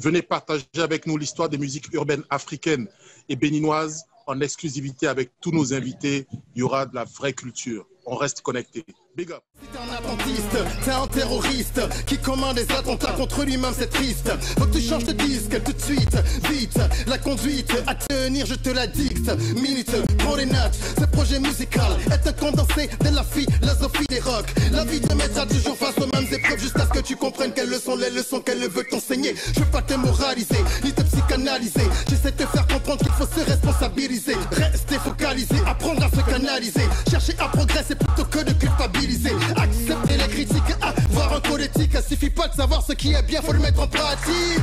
Venez partager avec nous l'histoire des musiques urbaines africaines et béninoises en exclusivité avec tous nos invités. Il y aura de la vraie culture. On reste connectés. Big up. T'es un attentiste, t'es un terroriste qui commande des attentats contre lui-même, c'est triste. Faut que tu changes de disque tout de suite, vite. La conduite à tenir, je te la dicte. Minute, prends les notes, ce projet musical est un condensé de la philosophie des rocs. La vie te mettra toujours face aux mêmes épreuves jusqu'à ce que tu comprennes quelles sont les leçons qu'elle veut t'enseigner. Je veux pas te moraliser, ni te psychanalyser. J'essaie de te faire comprendre qu'il faut se responsabiliser. Rester focalisé, apprendre à se canaliser. Chercher à progresser plutôt que de culpabiliser. Accepter les critiques, avoir un code éthique. Suffit pas de savoir ce qui est bien, faut le mettre en pratique.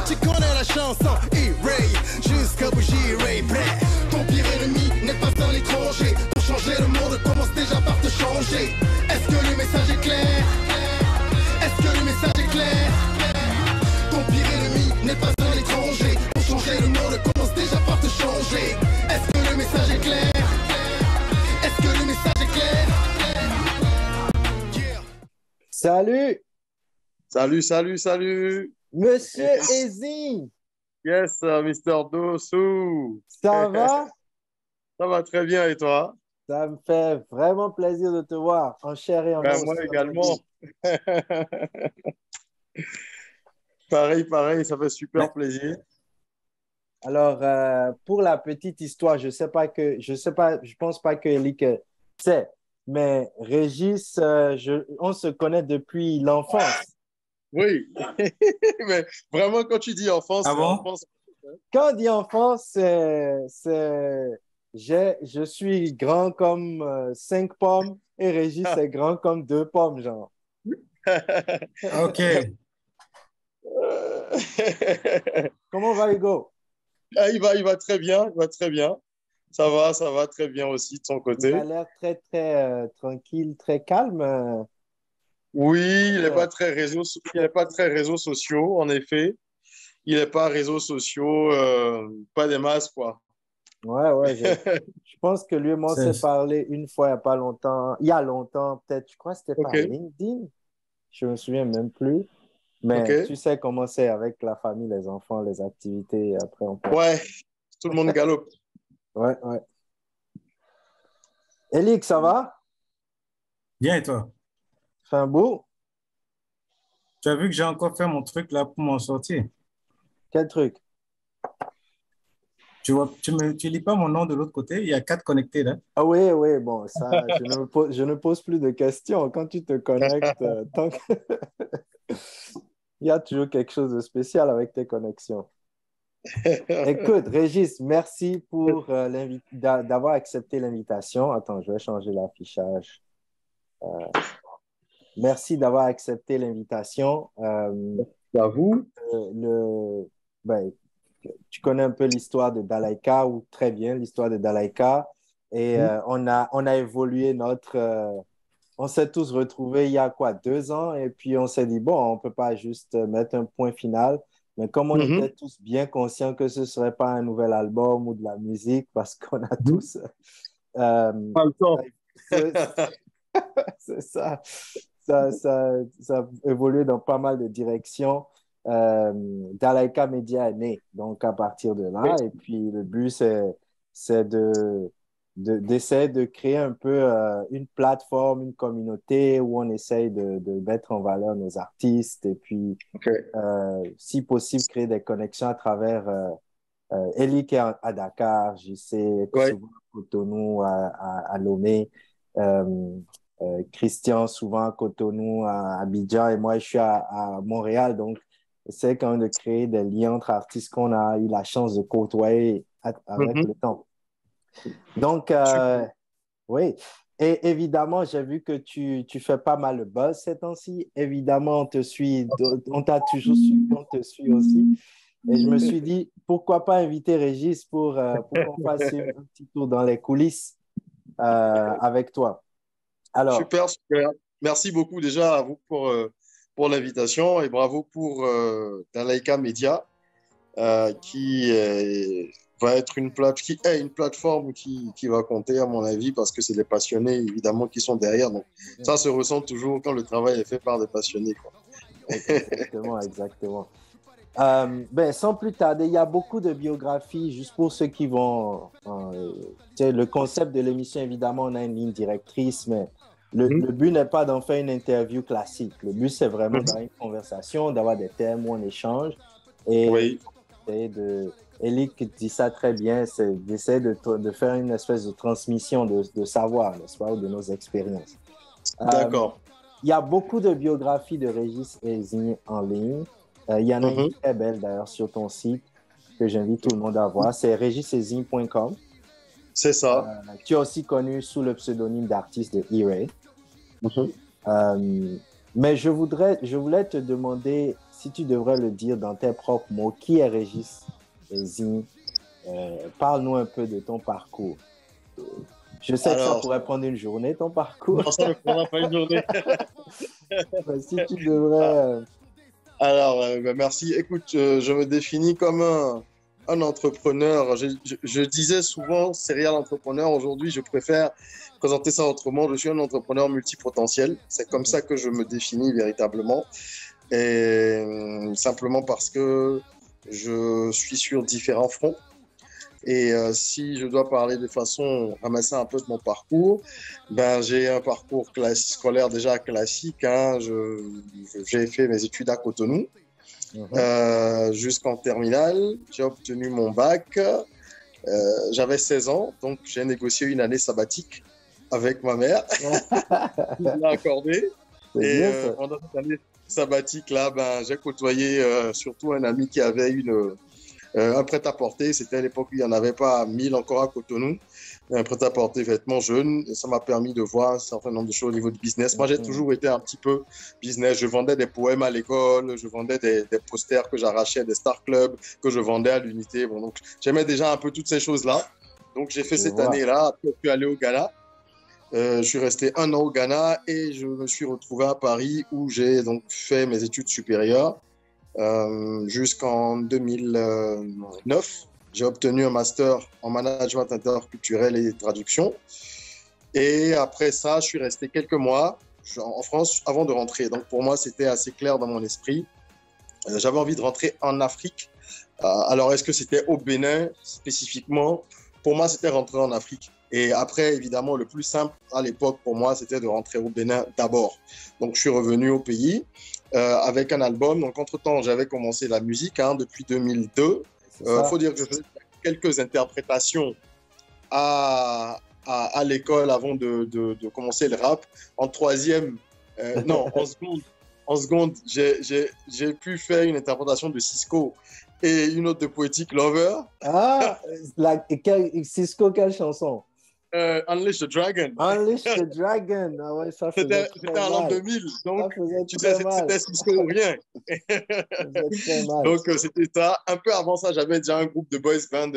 Tu connais la chanson E-Ray, jusqu'à bougie Ray. Ton pire ennemi n'est pas dans l'étranger. Pour changer le monde, commence déjà par te changer. Est-ce que le message est clair? Est-ce que le message est clair? Ton pire ennemi n'est pas dans l'étranger. Pour changer le monde, commence déjà par te changer. Est-ce que le message est clair? Est-ce que le message est clair? Salut! Salut! Monsieur Ezi! Yes, Mr. Dossou! Ça va? Ça va très bien, et toi? Ça me fait vraiment plaisir de te voir en chair et en os. Moi également. Pareil, ça fait super plaisir. Alors, pour la petite histoire, je pense pas que Elick sait, mais Régis, on se connaît depuis l'enfance. Oui, mais vraiment, quand tu dis enfance, ah bon? Enfance. Quand on dit enfance, je suis grand comme 5 pommes et Régis est grand comme 2 pommes, genre. Ok. Comment va Hugo? Il va très bien, Ça va très bien aussi de son côté. Il a l'air très, très tranquille, très calme. Oui, il n'est pas très réseaux sociaux, en effet. Il n'est pas réseaux sociaux, pas des masses, quoi. Ouais, je pense que lui et moi, on s'est parlé une fois il y a longtemps, peut-être, je crois que c'était par LinkedIn. Je me souviens même plus. Mais tu sais comment c'est avec la famille, les enfants, les activités, après on peut... Ouais, tout le monde galope. Ouais. Elick, ça va? Bien, et toi? Fais un beau? Tu as vu que j'ai encore fait mon truc là pour m'en sortir? Quel truc? Tu vois, tu lis pas mon nom de l'autre côté? Il y a 4 connectés là. Ah oui, bon, ça, je ne pose plus de questions. Quand tu te connectes, il y a toujours quelque chose de spécial avec tes connexions. Écoute, Régis, merci pour d'avoir accepté l'invitation. Attends, je vais changer l'affichage. Merci d'avoir accepté l'invitation. À vous. Tu connais un peu l'histoire de Dalaïka, ou très bien l'histoire de Dalaïka. Et on a évolué on s'est tous retrouvés il y a 2 ans, et puis on s'est dit, bon, on ne peut pas juste mettre un point final, mais comme on était tous bien conscients que ce ne serait pas un nouvel album ou de la musique, parce qu'on a tous... pas le temps. C'est ça. Ça a évolué dans pas mal de directions. Dalaïka Media est né, donc à partir de là, et puis le but, c'est d'essayer de créer un peu une plateforme, une communauté où on essaye de mettre en valeur nos artistes et puis, si possible, créer des connexions à travers Elick à Dakar, JC, souvent à Cotonou, à Lomé, Christian souvent à Cotonou, à Abidjan, et moi je suis à Montréal, donc c'est quand même de créer des liens entre artistes qu'on a eu la chance de côtoyer avec le temps. Donc, oui. Et évidemment, j'ai vu que tu fais pas mal de buzz ces temps-ci. Évidemment, on te suit, on t'a toujours suivi, on te suit aussi. Et je me suis dit, pourquoi pas inviter Régis pour qu'on fasse un petit tour dans les coulisses avec toi. Alors, super. Merci beaucoup déjà à vous pour l'invitation et bravo pour Dalaïka Media qui va être une plateforme qui va compter à mon avis parce que c'est des passionnés évidemment qui sont derrière. Donc ça se ressent toujours quand le travail est fait par des passionnés, quoi. Exactement. Sans plus tarder, il y a beaucoup de biographies, juste pour ceux qui vont... le concept de l'émission, évidemment, on a une ligne directrice, mais le but n'est pas d'en faire une interview classique. Le but, c'est vraiment d'avoir une conversation, d'avoir des thèmes où on échange. Et Elick dit ça très bien, c'est d'essayer de faire une espèce de transmission de savoir, n'est-ce pas, ou de nos expériences. D'accord. Il y a beaucoup de biographies de Régis Hésigne en ligne. Il y en a une très belle d'ailleurs sur ton site que j'invite tout le monde à voir. C'est regishésigne.com. C'est ça. Tu es aussi connu sous le pseudonyme d'artiste de E-Ray. Mais je voulais te demander si tu devrais le dire dans tes propres mots. Qui est Régis Hésigne? Parle-nous un peu de ton parcours. Je sais que ça pourrait prendre une journée, ton parcours. Non, ça ne prendra pas une journée. Si tu devrais... Alors, merci. Écoute, je me définis comme un entrepreneur. Je disais souvent serial entrepreneur. Aujourd'hui, je préfère présenter ça autrement. Je suis un entrepreneur multipotentiel. C'est comme ça que je me définis véritablement. Et simplement parce que je suis sur différents fronts. Et si je dois parler de façon, ramasser un peu de mon parcours, j'ai un parcours scolaire déjà classique. J'ai fait mes études à Cotonou jusqu'en terminale. J'ai obtenu mon bac. J'avais 16 ans, donc j'ai négocié une année sabbatique avec ma mère. Il l'a accordé. Et pendant cette année sabbatique-là, j'ai côtoyé surtout un ami qui avait un prêt-à-porter. C'était à l'époque où il n'y en avait pas 1000 encore à Cotonou. Un prêt-à-porter vêtements jeunes. Et ça m'a permis de voir un certain nombre de choses au niveau de business. Moi, j'ai toujours été un petit peu business. Je vendais des poèmes à l'école. Je vendais des posters que j'arrachais des Star Club, que je vendais à l'unité. Bon, donc, j'aimais déjà un peu toutes ces choses-là. Donc, j'ai fait cette année-là. Après, je suis allé au Ghana. Je suis resté 1 an au Ghana et je me suis retrouvé à Paris où j'ai donc fait mes études supérieures. Jusqu'en 2009, j'ai obtenu un master en management interculturel et traduction. Et après ça, je suis resté quelques mois en France avant de rentrer. Donc pour moi, c'était assez clair dans mon esprit. J'avais envie de rentrer en Afrique. Alors, est-ce que c'était au Bénin spécifiquement? Pour moi, c'était rentrer en Afrique. Et après, évidemment, le plus simple à l'époque pour moi, c'était de rentrer au Bénin d'abord. Donc, je suis revenu au pays avec un album. Donc, entre-temps, j'avais commencé la musique depuis 2002. Il faut dire que je faisais quelques interprétations à l'école avant de commencer le rap. En troisième, en seconde, j'ai pu faire une interprétation de Cisco et une autre de Poetic Lover. Cisco, quelle chanson? Unleash the Dragon. Unleash the Dragon. Ah ouais, ça faisait C'était en l'an 2000, donc c'était Cisco ou rien. Donc c'était ça. Un peu avant ça, j'avais déjà un groupe de boys band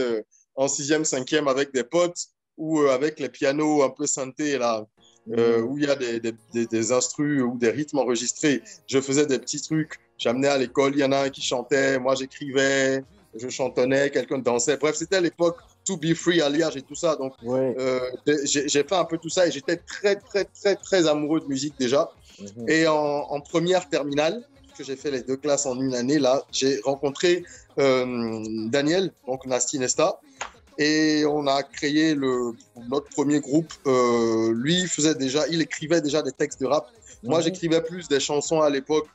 en 6e, 5e avec des potes ou avec les pianos un peu synthés là, où il y a des instrus ou des rythmes enregistrés. Je faisais des petits trucs. J'amenais à l'école, il y en a un qui chantait, moi j'écrivais, je chantonnais, quelqu'un dansait. Bref, c'était à l'époque To Be Free, Alliage et tout ça. Donc, j'ai fait un peu tout ça et j'étais très, très, très, très amoureux de musique déjà. Et en première terminale, que j'ai fait les 2 classes en une année, là, j'ai rencontré Daniel, donc Nasty Nesta, et on a créé notre premier groupe. Lui, il écrivait déjà des textes de rap. Moi, j'écrivais plus des chansons à l'époque,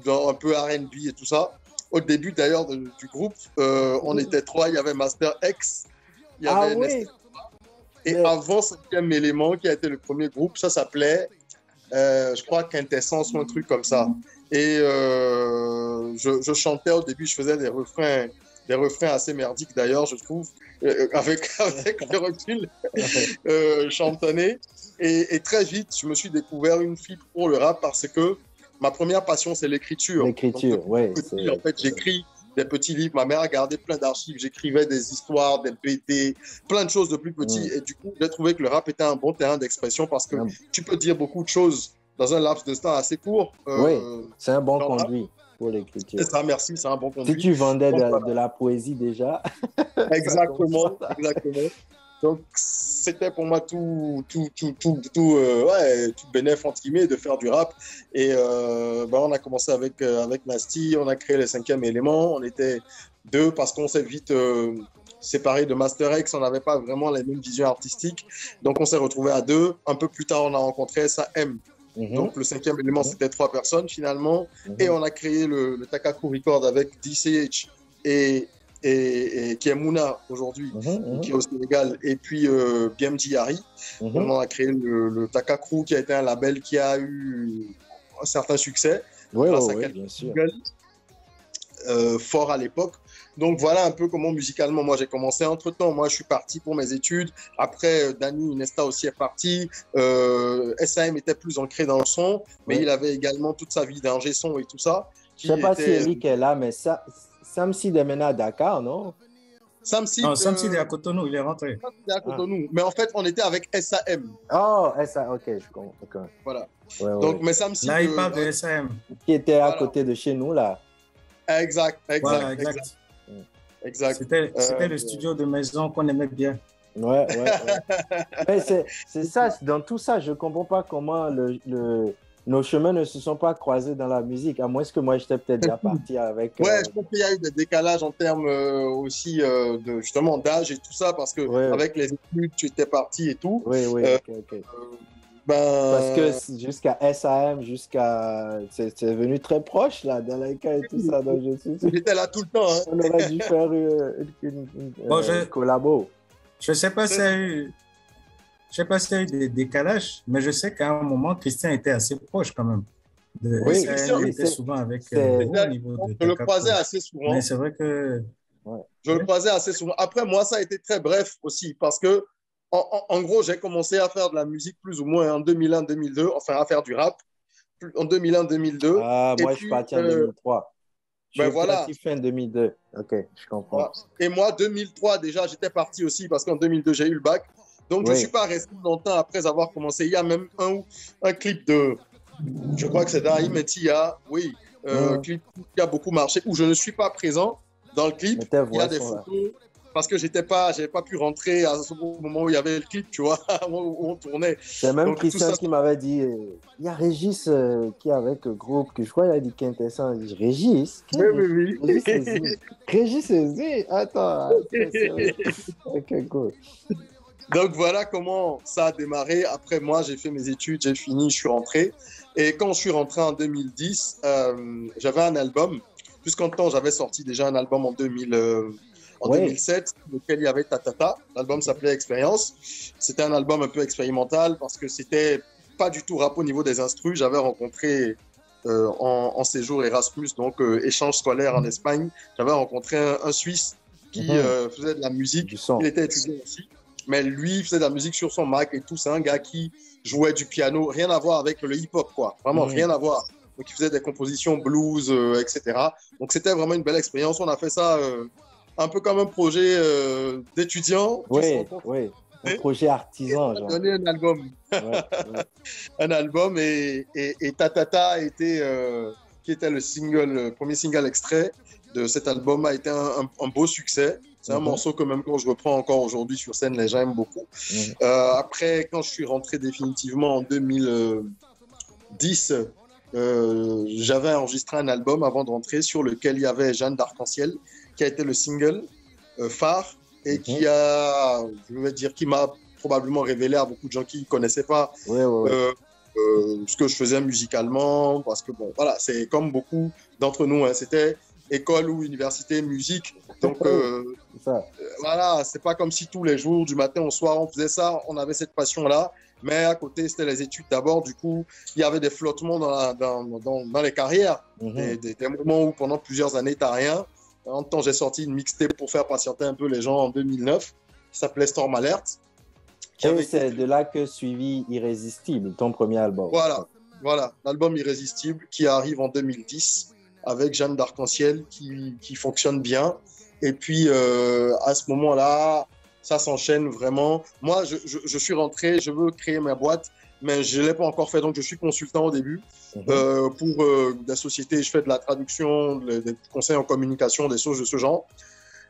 un peu R&B et tout ça. Au début d'ailleurs du groupe, on était 3, il y avait Master X, il y avait Nesta. Et avant 5e élément, qui a été le premier groupe, ça s'appelait, je crois, Quintessence ou un truc comme ça. Et je chantais au début, je faisais des refrains assez merdiques d'ailleurs, je trouve, avec le recul, chantonnais. Et très vite, je me suis découvert une fibre pour le rap parce que ma première passion, c'est l'écriture. L'écriture, oui. En fait, j'écris des petits livres. Ma mère a gardé plein d'archives. J'écrivais des histoires, des BD, plein de choses de plus petit. Et du coup, j'ai trouvé que le rap était un bon terrain d'expression parce que tu peux dire beaucoup de choses dans un laps de temps assez court. Oui, c'est un bon conduit pour l'écriture. C'est ça, merci, c'est un bon conduit. Si tu vendais de la poésie déjà. Exactement. Donc, c'était pour moi tout bénéf, entre guillemets, de faire du rap. Et on a commencé avec Nasty, on a créé le 5e élément. On était 2 parce qu'on s'est vite séparé de Master X. On n'avait pas vraiment la même vision artistique. Donc, on s'est retrouvés à 2. Un peu plus tard, on a rencontré SAM. Donc, le 5e élément, c'était 3 personnes finalement. Et on a créé le Takaku Record avec DCH et qui est Mouna aujourd'hui, qui est au Sénégal, et puis BMG Yari. On a créé le Takaku, qui a été un label qui a eu un certain succès. Grâce à quelques bien sûr. Fort à l'époque. Donc voilà un peu comment musicalement moi j'ai commencé. Entre-temps, moi je suis parti pour mes études. Après, Danny Nesta aussi est parti. SAM était plus ancré dans le son, mais il avait également toute sa vie d'ingé son et tout ça. Je ne sais pas si Eric est là, mais Sam Sid est maintenant à Dakar, non? Sam Sid est à Cotonou, il est rentré. Il est à Cotonou. Mais en fait, on était avec SAM. Oh, SAM, ok, je comprends. Okay. Voilà. Donc, mais Sam Sid. Là, il parle de SAM. Qui était à côté de chez nous, là. Exact. C'était le studio de maison qu'on aimait bien. Ouais. Mais c'est ça, dans tout ça, je ne comprends pas comment nos chemins ne se sont pas croisés dans la musique, à moins que moi, j'étais peut-être déjà parti avec... Ouais, je pense qu'il y a eu des décalages en termes aussi justement d'âge et tout ça, parce que avec les études, tu étais parti et tout. Oui, ok. Parce que jusqu'à SAM, c'est venu très proche, là, dans les cas et tout ça. Donc j'étais là tout le temps. Hein. On aurait dû faire une collabo. Je ne sais pas s'il y a eu... Je sais pas s'il y a eu des décalages, mais je sais qu'à un moment, Christian était assez proche quand même. Oui, il était souvent avec au niveau de je le croisais assez souvent. Mais c'est vrai que... Je le croisais assez souvent. Après, moi, ça a été très bref aussi, parce que en gros, j'ai commencé à faire de la musique plus ou moins en 2001-2002, enfin à faire du rap en 2001-2002. Ah, moi, je suis parti en 2003. Je suis parti fin 2002. Ok, je comprends. Voilà. Et moi, 2003, déjà, j'étais parti aussi, parce qu'en 2002, j'ai eu le bac. Donc, je ne suis pas resté longtemps après avoir commencé. Il y a même un clip de, je crois que c'est d'Aïm Etia, clip qui a beaucoup marché, où je ne suis pas présent dans le clip. Il y a des photos, parce que j'avais pas pu rentrer à ce moment où il y avait le clip, tu vois, où on tournait. C'est même Christian qui m'avait dit, il y a Régis qui est avec le groupe, que je crois qu'il a dit Quintessence. Régis? Oui. Régis Ezzy? Attends. Ok, cool. Donc voilà comment ça a démarré. Après moi, j'ai fait mes études, j'ai fini, je suis rentré. Et quand je suis rentré en 2010, j'avais un album. Puisqu'en temps, j'avais sorti déjà un album en 2007, lequel il y avait Tatata. L'album s'appelait Expérience. C'était un album un peu expérimental parce que c'était pas du tout rap au niveau des instrus. J'avais rencontré en séjour Erasmus, donc échange scolaire en Espagne. J'avais rencontré un Suisse qui faisait de la musique. Il était étudiant aussi. Mais lui, il faisait de la musique sur son Mac et tout. C'est un gars qui jouait du piano. Rien à voir avec le hip-hop, quoi. Vraiment, rien à voir. Donc, il faisait des compositions blues, etc. Donc, c'était vraiment une belle expérience. On a fait ça un peu comme un projet d'étudiant. Oui. Un projet artisan. On a donné un album. Un album et Tatata qui était le premier single extrait de cet album a été un beau succès. C'est un morceau que même quand je reprends encore aujourd'hui sur scène, les gens aiment beaucoup. Après, quand je suis rentré définitivement en 2010, j'avais enregistré un album avant de rentrer sur lequel il y avait Jeanne d'Arc-en-Ciel, qui a été le single phare et qui m'a probablement révélé à beaucoup de gens qui ne connaissaient pas ce que je faisais musicalement. Parce que bon, voilà, c'est comme beaucoup d'entre nous, hein, c'était école ou université, musique. Donc, voilà, c'est pas comme si tous les jours, du matin au soir, on faisait ça, on avait cette passion-là. Mais à côté, c'était les études d'abord. Du coup, il y avait des flottements dans les carrières. Des moments où pendant plusieurs années, tu n'as rien. En même temps, j'ai sorti une mixtape pour faire patienter un peu les gens en 2009, qui s'appelait Storm Alert. C'est de là que suivi Irrésistible, ton premier album. Voilà, l'album Irrésistible qui arrive en 2010 avec Jeanne d'Arc-en-Ciel qui fonctionne bien. Et puis, à ce moment-là, ça s'enchaîne vraiment. Moi, je suis rentré, je veux créer ma boîte, mais je ne l'ai pas encore fait. Donc, je suis consultant au début pour des sociétés. Je fais de la traduction, des conseils en communication, des choses de ce genre.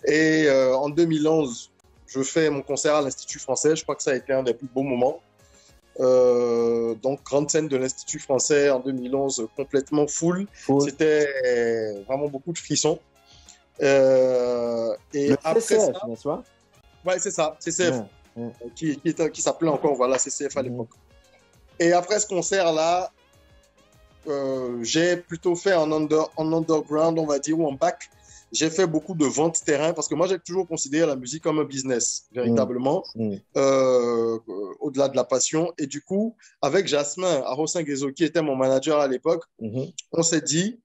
Et en 2011, je fais mon concert à l'Institut français. Je crois que ça a été un des plus beaux moments. Donc, grande scène de l'Institut français en 2011, complètement full. C'était vraiment beaucoup de frissons. Et le après CCF, ça, n'est-ce pas? ouais, c'est ça, CCF, qui s'appelait encore, voilà, CCF à l'époque. Et après ce concert-là, j'ai plutôt fait en underground, on va dire, ou en back. J'ai fait beaucoup de ventes terrain parce que moi, j'ai toujours considéré la musique comme un business, véritablement, au-delà de la passion. Et du coup, avec Jasmin Arossin-Guezo, qui était mon manager à l'époque, on s'est dit,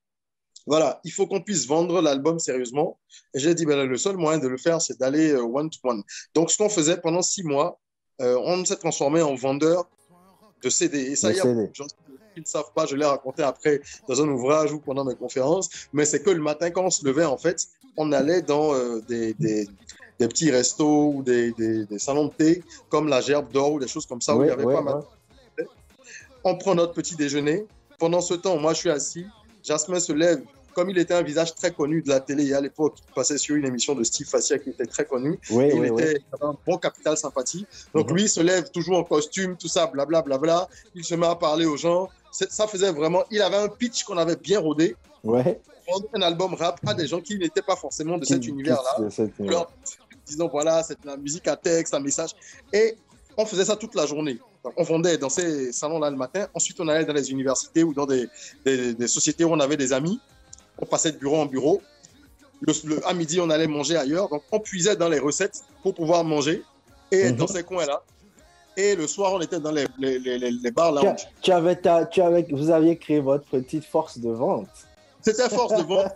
voilà, il faut qu'on puisse vendre l'album sérieusement. Et j'ai dit, ben, le seul moyen de le faire, c'est d'aller one-to-one. Donc, ce qu'on faisait pendant 6 mois, on s'est transformé en vendeur de CD. Et ça, il y a beaucoup de gens qui ne le savent pas, je l'ai raconté après dans un ouvrage ou pendant mes conférences, mais c'est que le matin, quand on se levait, en fait, on allait dans des petits restos ou des salons de thé, comme la Gerbe d'Or ou des choses comme ça, où il y avait pas mal. On prend notre petit déjeuner. Pendant ce temps, moi, je suis assis. Jasmin se lève. Comme il était un visage très connu de la télé à l'époque, il passait sur une émission de Steve Fassia qui était très connu. Il avait un bon capital sympathie. Donc lui, il se lève toujours en costume, tout ça, blablabla. Il se met à parler aux gens. Ça faisait vraiment... Il avait un pitch qu'on avait bien rodé. Ouais. Vendre un album rap à des gens qui n'étaient pas forcément de cet univers-là. Alors, disons, voilà, c'est de la musique à texte, un message. Et on faisait ça toute la journée. Donc, on vendait dans ces salons-là le matin. Ensuite, on allait dans les universités ou dans des sociétés où on avait des amis. On passait de bureau en bureau. À midi, on allait manger ailleurs. Donc, on puisait dans les recettes pour pouvoir manger et être dans ces coins-là. Et le soir, on était dans les bars lounge. Vous aviez créé votre petite force de vente. C'était force de vente.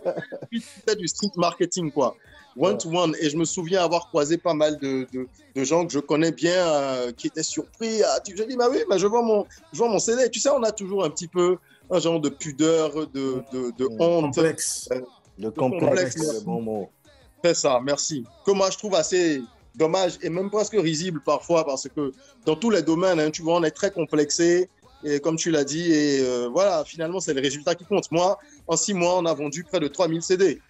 C'était du street marketing, quoi. One-to-one. Et je me souviens avoir croisé pas mal de gens que je connais bien qui étaient surpris. Je dis, bah oui, je vends mon CD. Tu sais, on a toujours un petit peu un genre de pudeur, de honte. Complexe. Le complexe, c'est le bon mot. C'est ça, merci. Que moi, je trouve assez dommage et même presque risible parfois parce que dans tous les domaines, hein, tu vois, on est très complexé. Et comme tu l'as dit, et voilà, finalement, c'est le résultat qui compte. Moi, en 6 mois, on a vendu près de 3000 CD.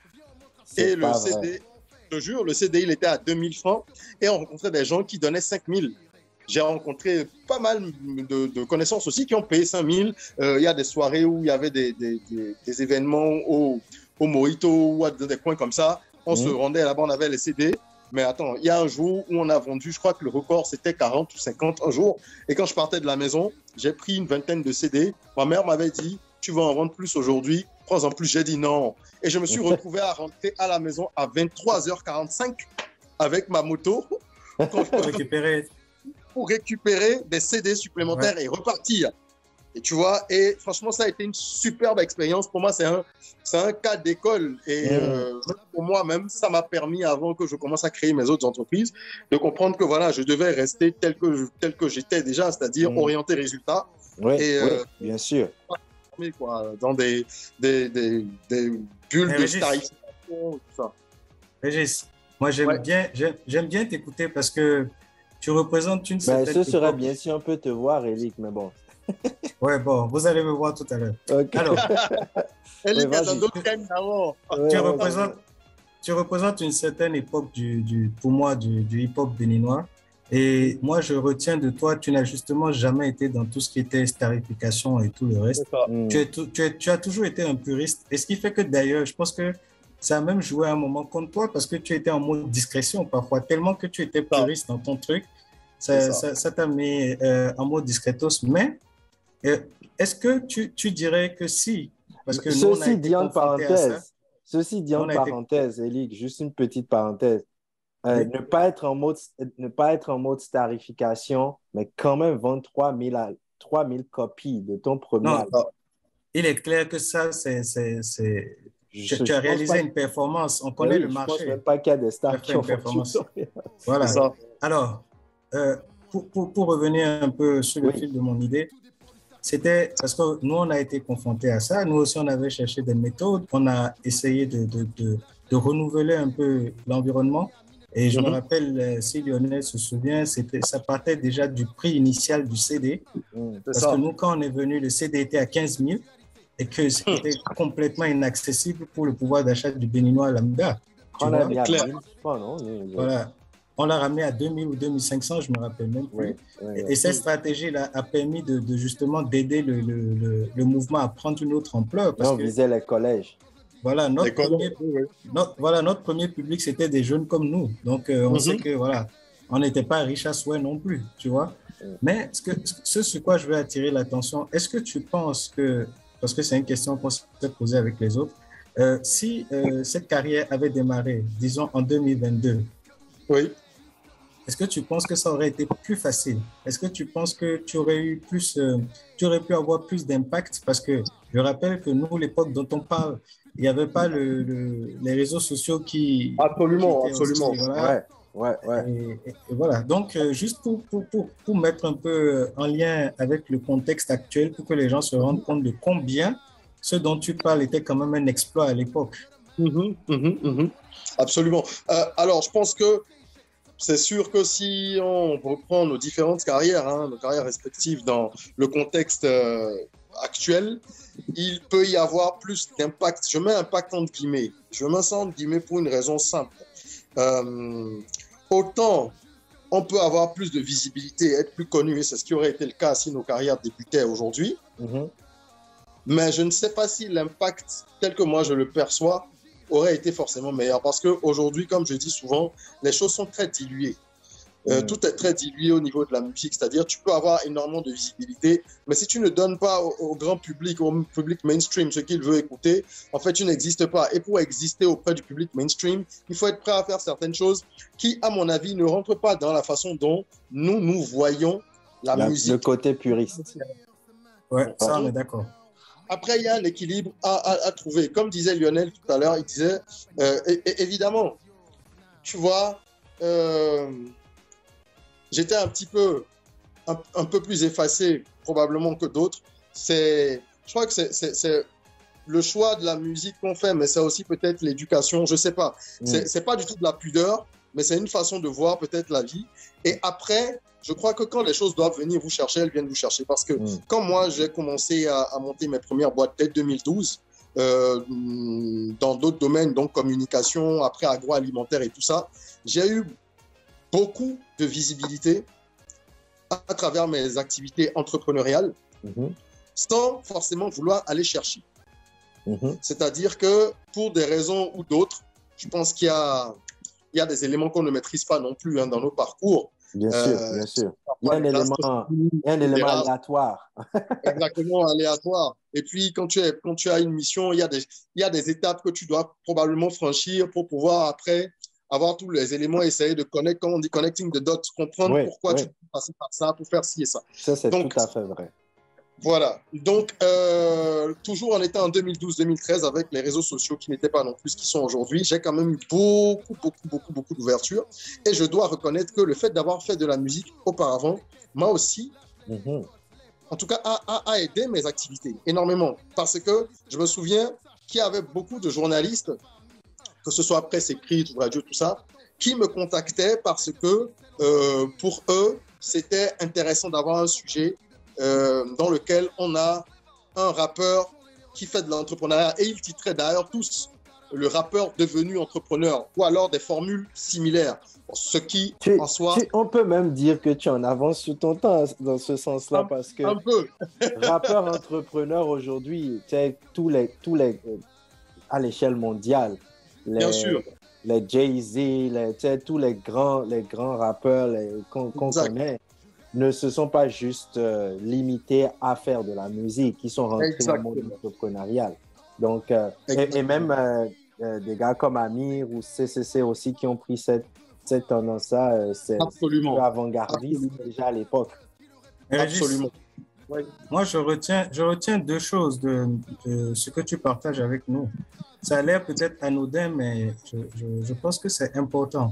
Et le CD, je te jure, le CD, il était à 2000 francs et on rencontrait des gens qui donnaient 5000. J'ai rencontré pas mal de connaissances aussi qui ont payé 5000. Il y a des soirées où il y avait des événements au Mojito ou à des coins comme ça. On se rendait là-bas, on avait les CD. Mais attends, il y a un jour où on a vendu, je crois que le record, c'était 40 ou 50 un jour. Et quand je partais de la maison, j'ai pris une vingtaine de CD. Ma mère m'avait dit, tu vas en vendre plus aujourd'hui, prends-en plus. J'ai dit non. Et je me suis retrouvé à rentrer à la maison à 23h45 avec ma moto pour récupérer des CD supplémentaires et repartir. Et tu vois, et franchement, ça a été une superbe expérience. Pour moi, c'est un cas d'école. Et pour moi-même, ça m'a permis, avant que je commence à créer mes autres entreprises, de comprendre que voilà, je devais rester tel que j'étais déjà, c'est-à-dire orienté résultat. Bien sûr. Quoi, dans des bulles de tarification, tout ça. Régis, moi, j'aime bien t'écouter parce que tu représentes une certaine... Ce serait bien si on peut te voir, Elic, mais bon. Ouais, bon, vous allez me voir tout à l'heure. Okay. Alors, Elic a dans d'autres thèmes d'abord. Tu représentes une certaine époque pour moi, du hip-hop béninois. Et moi, je retiens de toi, tu n'as justement jamais été dans tout ce qui était starification et tout le reste. Tu as toujours été un puriste. Et ce qui fait que d'ailleurs, je pense que ça a même joué un moment contre toi parce que tu étais en mode discrétion parfois, tellement que tu étais puriste dans ton truc. Ça t'a mis en mode discretos. Mais est-ce que tu dirais que si, parce que nous, on a été confrontés à ça. Ceci dit en parenthèse, Elic, juste une petite parenthèse. Ne pas être en mode starification, mais quand même vendre 3000 copies de ton premier album. Il est clair que ça, tu as réalisé une performance. On connaît le marché. Je ne pense même pas qu'il y a des stars qui ont fait performance. Voilà. Alors, pour revenir un peu sur le fil de mon idée, c'était parce que nous, on a été confrontés à ça. Nous aussi, on avait cherché des méthodes. On a essayé de renouveler un peu l'environnement. Et je me rappelle, si Lionel se souvient, ça partait déjà du prix initial du CD. Parce que nous, quand on est venu, le CD était à 15 000 et que c'était complètement inaccessible pour le pouvoir d'achat du Béninois lambda. On a mis à 1000 francs, non? Voilà. on l'a ramené à 2000 ou 2500, je ne me rappelle même plus. Et cette stratégie-là a permis de justement d'aider le mouvement à prendre une autre ampleur. On visait les collèges. Voilà, notre premier public, c'était des jeunes comme nous. Donc, on sait que, voilà, on n'était pas riche à souhait non plus, tu vois. Mais ce sur quoi je veux attirer l'attention, est-ce que tu penses que, parce que c'est une question qu'on s'est posée avec les autres, si cette carrière avait démarré, disons, en 2022, oui. Est-ce que tu penses que ça aurait été plus facile? Est-ce que tu penses que tu aurais pu avoir plus d'impact? Parce que je rappelle que nous, l'époque dont on parle, il n'y avait pas les réseaux sociaux qui... Absolument. Aussi, voilà. Ouais. Et voilà. Donc, juste pour mettre un peu en lien avec le contexte actuel, pour que les gens se rendent compte de combien ce dont tu parles était quand même un exploit à l'époque. Absolument. Alors, je pense que c'est sûr que si on reprend nos différentes carrières, nos carrières respectives dans le contexte actuel, il peut y avoir plus d'impact. Je mets impact entre guillemets. Je mets ça entre guillemets pour une raison simple. Autant on peut avoir plus de visibilité, être plus connu, et c'est ce qui aurait été le cas si nos carrières débutaient aujourd'hui. Mais je ne sais pas si l'impact tel que moi je le perçois aurait été forcément meilleur. Parce qu'aujourd'hui, comme je dis souvent, les choses sont très diluées. Tout est très dilué au niveau de la musique. C'est-à-dire, tu peux avoir énormément de visibilité, mais si tu ne donnes pas au grand public, au public mainstream, ce qu'il veut écouter, en fait, tu n'existes pas. Et pour exister auprès du public mainstream, il faut être prêt à faire certaines choses qui, à mon avis, ne rentrent pas dans la façon dont nous voyons la musique. Le côté puriste. Ouais, ça, on est d'accord. Après, il y a un équilibre à trouver. Comme disait Lionel tout à l'heure, il disait, évidemment, tu vois, j'étais un peu plus effacé probablement que d'autres. Je crois que c'est le choix de la musique qu'on fait, mais c'est aussi peut-être l'éducation, je ne sais pas. C'est pas du tout de la pudeur, mais c'est une façon de voir peut-être la vie. Et après, je crois que quand les choses doivent venir vous chercher, elles viennent vous chercher. Parce que quand moi, j'ai commencé à monter mes premières boîtes dès 2012, dans d'autres domaines, donc communication, après agroalimentaire et tout ça, j'ai eu beaucoup de visibilité à travers mes activités entrepreneuriales, sans forcément vouloir aller chercher. C'est-à-dire que pour des raisons ou d'autres, je pense qu'il y a des éléments qu'on ne maîtrise pas non plus dans nos parcours. Bien sûr. Il y a un élément aléatoire. Exactement, aléatoire. Et puis, quand tu as une mission, il y a des étapes que tu dois probablement franchir pour pouvoir après avoir tous les éléments, essayer de connecter, comme on dit, connecting the dots, comprendre pourquoi tu peux passer par ça, pour faire ci et ça. Ça, c'est tout à fait vrai. Voilà. Donc, toujours en étant en 2012-2013 avec les réseaux sociaux qui n'étaient pas non plus ce qu'ils sont aujourd'hui, j'ai quand même eu beaucoup d'ouverture. Et je dois reconnaître que le fait d'avoir fait de la musique auparavant m'a aussi, en tout cas, a aidé mes activités énormément. Parce que je me souviens qu'il y avait beaucoup de journalistes, que ce soit presse écrite ou radio, tout ça, qui me contactaient parce que pour eux, c'était intéressant d'avoir un sujet dans lequel on a un rappeur qui fait de l'entrepreneuriat, et ils titraient d'ailleurs tous le rappeur devenu entrepreneur, ou alors des formules similaires, ce qui en soi... On peut même dire que tu en avances sur ton temps dans ce sens-là, parce que un peu. Rappeur entrepreneur aujourd'hui, tous les à l'échelle mondiale, bien sûr, les Jay-Z, tous les grands rappeurs qu'on connaît, ne se sont pas juste limités à faire de la musique, ils sont rentrés dans le monde entrepreneurial. Donc, et même des gars comme Amir ou CCC aussi qui ont pris cette tendance-là, c'est avant-gardiste déjà à l'époque. Absolument. Ouais. Moi, je retiens deux choses de ce que tu partages avec nous. Ça a l'air peut-être anodin, mais je pense que c'est important.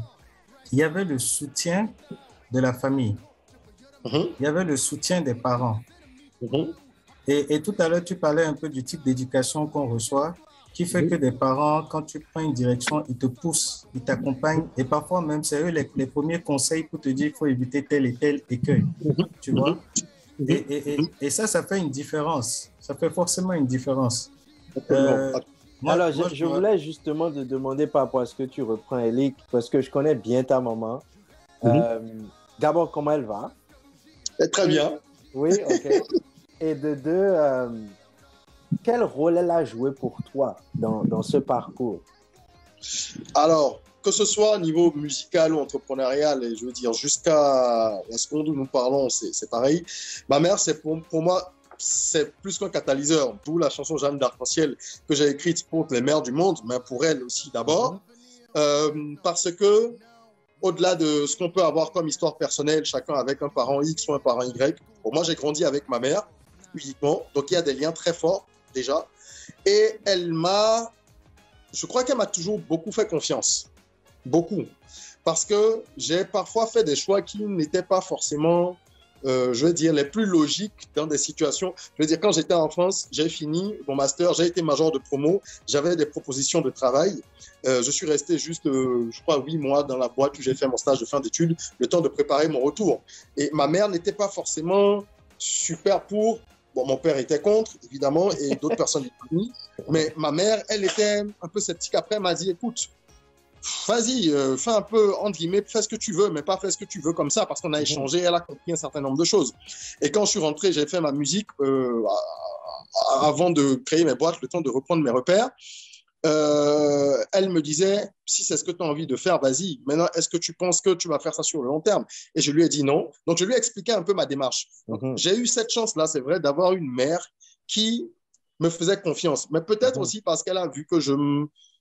Il y avait le soutien de la famille. Il y avait le soutien des parents. Et tout à l'heure, tu parlais un peu du type d'éducation qu'on reçoit, qui fait que des parents, quand tu prends une direction, ils te poussent, ils t'accompagnent. Et parfois même, c'est eux les premiers conseils pour te dire qu'il faut éviter tel et tel écueil. Tu vois? Et ça fait une différence. Ça fait forcément une différence. Alors, je voulais justement te demander par rapport à ce que tu reprends, Elik, parce que je connais bien ta maman. D'abord, comment elle va? Très bien. Oui, ok. Et de deux, quel rôle elle a joué pour toi dans ce parcours? Alors, que ce soit au niveau musical ou entrepreneurial, et je veux dire, jusqu'à la seconde où nous parlons, c'est pareil. Ma mère, c'est pour moi, c'est plus qu'un catalyseur. D'où la chanson Jeanne d'Arc-en-Ciel que j'ai écrite pour les mères du monde, mais pour elle aussi d'abord. Parce que, au-delà de ce qu'on peut avoir comme histoire personnelle, chacun avec un parent X ou un parent Y, pour moi, j'ai grandi avec ma mère, uniquement. Donc, il y a des liens très forts, déjà. Et je crois qu'elle m'a toujours beaucoup fait confiance. Beaucoup. Parce que j'ai parfois fait des choix qui n'étaient pas forcément, je veux dire, les plus logiques dans des situations. Je veux dire, quand j'étais en France, j'ai fini mon master, j'ai été major de promo, j'avais des propositions de travail. Je suis resté juste, je crois, 8 mois dans la boîte où j'ai fait mon stage de fin d'études, le temps de préparer mon retour. Et ma mère n'était pas forcément super pour. Bon, mon père était contre, évidemment, et d'autres personnes du famille. Mais ma mère, elle était un peu sceptique. Après, elle m'a dit, écoute, vas-y, fais un peu, entre guillemets, fais ce que tu veux, mais pas fais ce que tu veux comme ça, parce qu'on a échangé, elle a compris un certain nombre de choses. Et quand je suis rentré, j'ai fait ma musique avant de créer mes boîtes, le temps de reprendre mes repères. Elle me disait, si c'est ce que tu as envie de faire, vas-y. Maintenant, est-ce que tu penses que tu vas faire ça sur le long terme? Et je lui ai dit non. Donc, je lui ai expliqué un peu ma démarche. J'ai eu cette chance-là, c'est vrai, d'avoir une mère qui me faisait confiance. Mais peut-être aussi parce qu'elle a vu que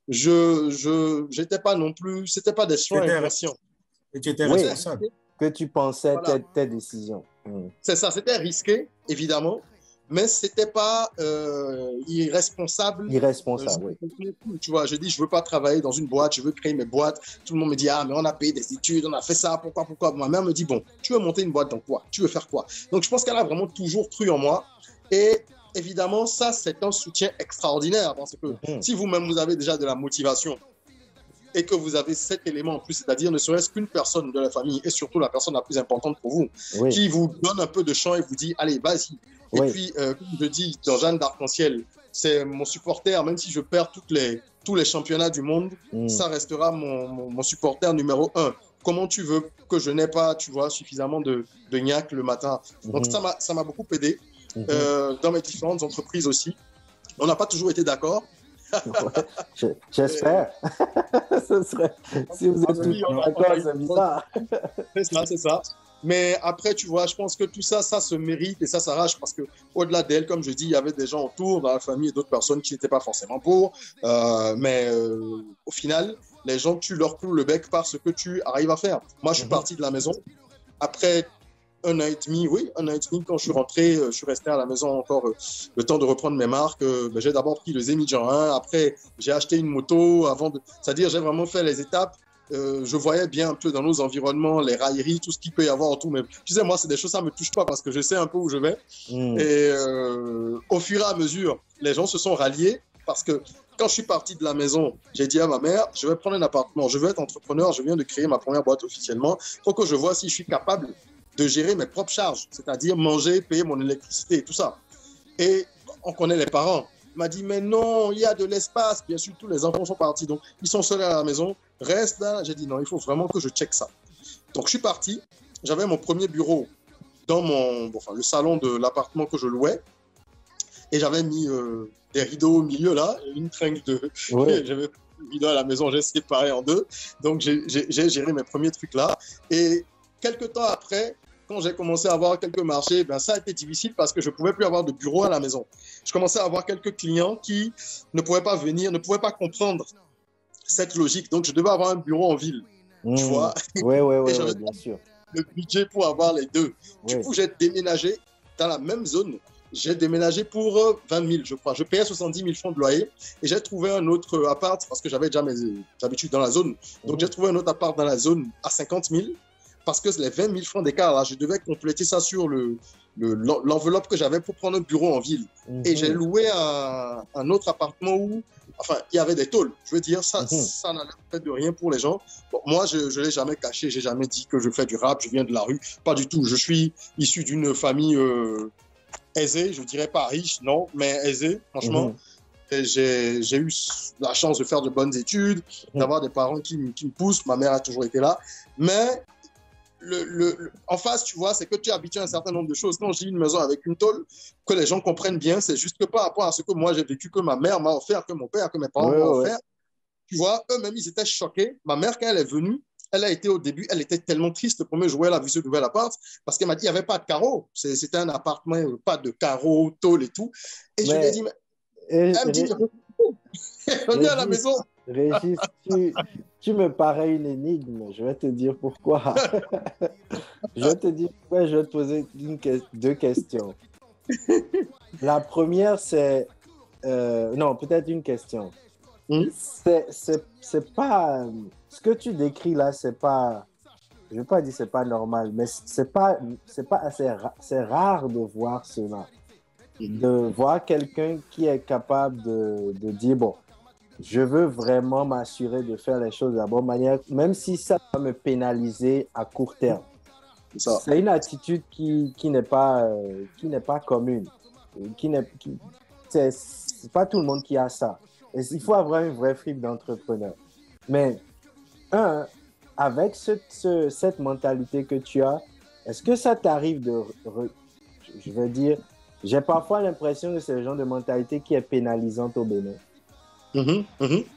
j'étais pas non plus, c'était pas des choix inconscients. Et tu étais responsable. Que tu pensais tes décisions. C'est ça, c'était risqué, évidemment. Mais c'était pas irresponsable. Irresponsable, oui. Tu vois, je dis, je veux pas travailler dans une boîte, je veux créer mes boîtes. Tout le monde me dit, ah, mais on a payé des études, on a fait ça, pourquoi? Ma mère me dit, bon, tu veux monter une boîte dans quoi? Tu veux faire quoi? Donc, je pense qu'elle a vraiment toujours cru en moi. Et évidemment, ça, c'est un soutien extraordinaire parce que si vous-même, vous avez déjà de la motivation et que vous avez cet élément en plus, c'est-à-dire ne serait-ce qu'une personne de la famille et surtout la personne la plus importante pour vous, qui vous donne un peu de champ et vous dit, allez, vas-y. Et puis, comme je dis, dans Jeanne d'Arc-en-Ciel, c'est mon supporter, même si je perds tous les championnats du monde, ça restera mon supporter numéro 1. Comment tu veux que je n'ai pas, tu vois, suffisamment de gnac le matin? Donc, ça m'a beaucoup aidé dans mes différentes entreprises aussi. On n'a pas toujours été d'accord. J'espère. Ce serait, si vous êtes tous d'accord, c'est bizarre. C'est ça. Mais après, tu vois, je pense que tout ça, ça se mérite et ça s'arrache parce qu'au-delà d'elle, comme je dis, il y avait des gens autour, dans la famille et d'autres personnes qui n'étaient pas forcément pour. Mais au final, les gens, tu leur cloues le bec par ce que tu arrives à faire. Moi, je suis parti de la maison. Après un an et demi, quand je suis rentré, je suis resté à la maison encore le temps de reprendre mes marques. J'ai d'abord pris le Zemijan 1. Après, j'ai acheté une moto. C'est-à-dire, j'ai vraiment fait les étapes. Je voyais bien un peu dans nos environnements, les railleries, tout ce qu'il peut y avoir autour. Mais tu sais, moi, c'est des choses, ça ne me touche pas parce que je sais un peu où je vais. Et au fur et à mesure, les gens se sont ralliés parce que quand je suis parti de la maison, j'ai dit à ma mère, je vais prendre un appartement, je veux être entrepreneur, je viens de créer ma première boîte officiellement. Il faut que je vois si je suis capable de gérer mes propres charges, c'est-à-dire manger, payer mon électricité et tout ça. Et on connaît les parents. Il m'a dit, mais non, il y a de l'espace. Bien sûr, tous les enfants sont partis, donc ils sont seuls à la maison. Reste là. J'ai dit, non, il faut vraiment que je check ça. Donc, je suis parti. J'avais mon premier bureau dans le salon de l'appartement que je louais. Et j'avais mis des rideaux au milieu, là, une tringle de... J'avais un rideau à la maison, j'ai séparé en deux. Donc, j'ai géré mes premiers trucs là. Et quelques temps après, quand j'ai commencé à avoir quelques marchés, ça a été difficile parce que je ne pouvais plus avoir de bureau à la maison. Je commençais à avoir quelques clients qui ne pouvaient pas venir, ne pouvaient pas comprendre cette logique. Donc, je devais avoir un bureau en ville, tu vois. Oui, bien sûr. Le budget pour avoir les deux. Du coup, j'ai déménagé dans la même zone. J'ai déménagé pour 20 000, je crois. Je payais 70 000 francs de loyer et j'ai trouvé un autre appart parce que j'avais déjà mes habitudes dans la zone. Donc, j'ai trouvé un autre appart dans la zone à 50 000. Parce que les 20 000 francs d'écart, là, je devais compléter ça sur l'enveloppe que j'avais pour prendre un bureau en ville. Et j'ai loué un autre appartement où, il y avait des tôles. Je veux dire, ça n'a fait de rien pour les gens. Bon, moi, je ne l'ai jamais caché. Je n'ai jamais dit que je fais du rap, je viens de la rue. Pas du tout. Je suis issu d'une famille aisée. Je ne dirais pas riche, non, mais aisée, franchement. J'ai eu la chance de faire de bonnes études, d'avoir des parents qui me poussent. Ma mère a toujours été là. Mais en face, tu vois, c'est que tu es habitué à un certain nombre de choses. Quand je dis une maison avec une tôle, que les gens comprennent bien, c'est juste que par rapport à ce que moi j'ai vécu, que ma mère m'a offert, que mon père, que mes parents m'ont offert, tu vois, eux-mêmes, ils étaient choqués. Ma mère, quand elle est venue, elle a été au début, elle était tellement triste. Le premier jour, elle a vu ce nouvel appart parce qu'elle m'a dit qu'il n'y avait pas de carreaux. C'était un appartement, pas de carreaux, tôle et tout. Et je lui ai dit, mais elle me dit, reviens à la maison. Régis, tu me parais une énigme. Je vais te dire pourquoi. Je vais te poser deux questions. La première, c'est... non, peut-être une question. C'est pas... Ce que tu décris là, c'est pas... Je ne veux pas dire c'est pas normal, mais c'est pas assez... C'est rare de voir cela. De voir quelqu'un qui est capable de dire, bon, je veux vraiment m'assurer de faire les choses de la bonne manière, même si ça va me pénaliser à court terme. C'est une attitude qui n'est pas commune. C'est pas tout le monde qui a ça. Et il faut avoir une vraie fibre d'entrepreneur. Mais, avec cette mentalité que tu as, est-ce que ça t'arrive je veux dire, j'ai parfois l'impression que c'est le genre de mentalité qui est pénalisante au Bénin.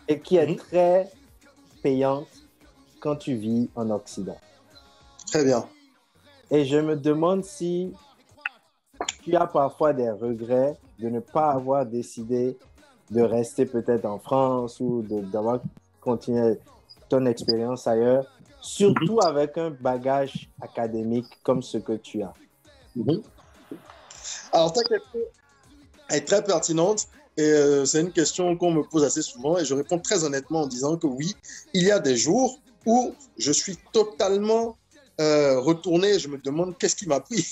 Et qui est très payante quand tu vis en Occident. Très bien. Et je me demande si tu as parfois des regrets de ne pas avoir décidé de rester peut-être en France ou d'avoir continué ton expérience ailleurs, surtout avec un bagage académique comme ce que tu as. Alors, ta question est très pertinente. Et c'est une question qu'on me pose assez souvent et je réponds très honnêtement en disant que oui, il y a des jours où je suis totalement retourné et je me demande qu'est-ce qui m'a pris.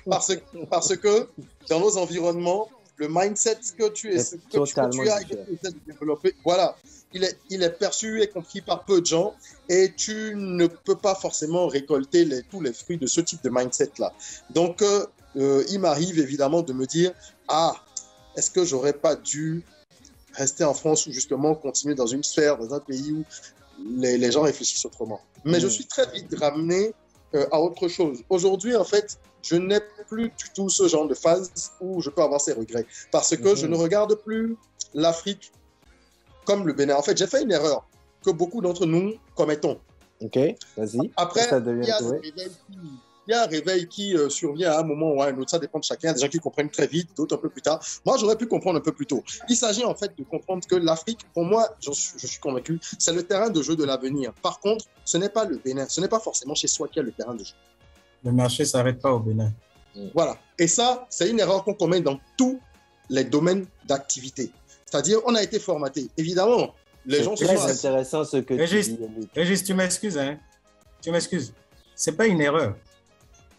parce que dans nos environnements, le mindset que tu as et que tu essaies de développer, voilà, il est perçu et compris par peu de gens et tu ne peux pas forcément récolter tous les fruits de ce type de mindset-là. Donc, il m'arrive évidemment de me dire, est-ce que j'aurais pas dû rester en France ou justement continuer dans une sphère, dans un pays où les gens réfléchissent autrement? Mais je suis très vite ramené à autre chose. Aujourd'hui, en fait, je n'ai plus du tout ce genre de phase où je peux avoir ces regrets parce que je ne regarde plus l'Afrique comme le Bénin. En fait, j'ai fait une erreur que beaucoup d'entre nous commettons. Ok, vas-y. Après, il y a un réveil qui survient à un moment ou à un autre. Ça dépend de chacun. Il y a des gens qui comprennent très vite, d'autres un peu plus tard. Moi, j'aurais pu comprendre un peu plus tôt. Il s'agit en fait de comprendre que l'Afrique, pour moi, je suis convaincu, c'est le terrain de jeu de l'avenir. Par contre, ce n'est pas le Bénin. Ce n'est pas forcément chez soi qu'il y a le terrain de jeu. Le marché ne s'arrête pas au Bénin. Voilà. Et ça, c'est une erreur qu'on commet dans tous les domaines d'activité. C'est-à-dire, on a été formaté. Évidemment, les gens se sont... C'est très intéressant ce que tu dis. Régis, tu m'excuses, hein? Tu m'excuses. Ce n'est pas une erreur.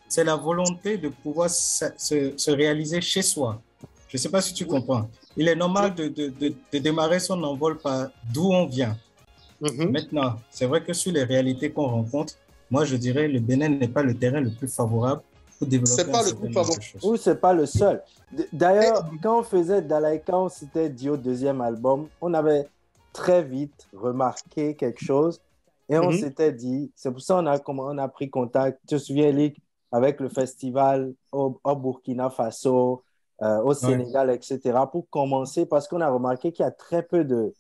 C'est la volonté de pouvoir se réaliser chez soi. Je ne sais pas si tu comprends. Il est normal de démarrer son envol par d'où on vient. Maintenant, c'est vrai que sur les réalités qu'on rencontre, moi, je dirais le Bénin n'est pas le terrain le plus favorable pour développer. C'est pas le plus favorable. Ou c'est pas le seul. D'ailleurs, quand on faisait Dalaïka, on citait Dio deuxième album, on avait très vite remarqué quelque chose et on s'était dit, c'est pour ça qu'on a pris contact. Tu te souviens, Lick, avec le festival au Burkina Faso, au Sénégal, etc., pour commencer, parce qu'on a remarqué qu'il y a très peu de...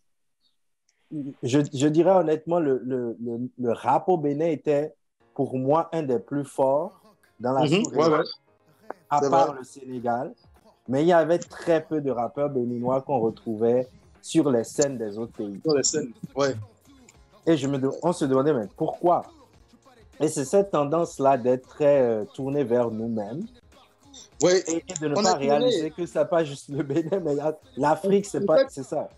Je dirais honnêtement, le rap au Bénin était, pour moi, un des plus forts dans la sous-région, à part le Sénégal. Mais il y avait très peu de rappeurs béninois qu'on retrouvait sur les scènes des autres pays. Sur les scènes, Et on se demandait, mais pourquoi? Et c'est cette tendance-là d'être très tourné vers nous-mêmes. Et de ne pas réaliser que ce n'est pas juste le Bénin, mais l'Afrique, c'est ça.